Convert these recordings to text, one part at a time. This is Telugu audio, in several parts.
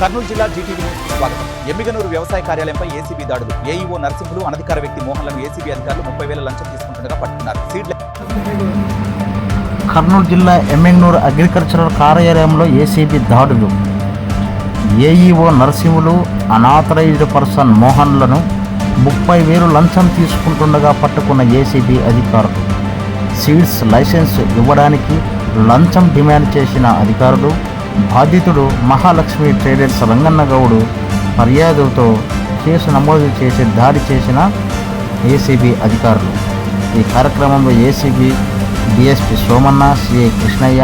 కర్నూలు జిల్లా జీటీవీ స్వాగతం. ఎమ్మిగనూరు వ్యవసాయ కార్యాలయంపై ఏసీబీ దాడులు. ఏఈఓ నరసింహులు అనధికార వ్యక్తి మోహన్లను ఏసీబీ అధికారులు 30,000 లంచం తీసుకుంటుండగా పట్టుకున్నారు. కర్నూలు జిల్లా ఎమ్మిగనూరు అగ్రికల్చరల్ కార్యాలయంలో ఏసీబీ దాడులు. ఏఈఓ నరసింహులు అనాథరైజ్డ్ పర్సన్ మోహన్లను 30,000 లంచం తీసుకుంటుండగా పట్టుకున్న ఏసీబీ అధికారులు. సీడ్స్ లైసెన్స్ ఇవ్వడానికి లంచం డిమాండ్ చేసిన అధికారులు బాధితుడు మహాలక్ష్మి ట్రేడర్స్ రంగన్నగౌడు ఫిర్యాదుతో కేసు నమోదు చేసి దాడి చేసిన ఏసీబీ అధికారులు. ఈ కార్యక్రమంలో ACB DSP Somanna, CI Krishnaiah,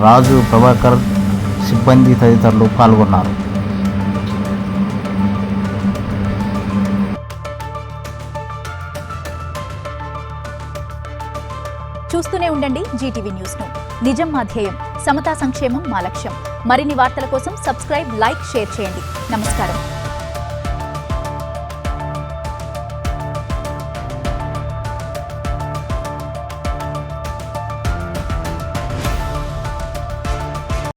Raju, Prabhakar, సిబ్బంది తదితరులు పాల్గొన్నారు. చూస్తూనే ఉండండి జీటీవీ న్యూస్ను. నిజం మా ధ్యేయం, సమతా సంక్షేమం మా లక్ష్యం. మరిన్ని వార్తల కోసం సబ్స్క్రైబ్, లైక్, షేర్ చేయండి. నమస్కారం.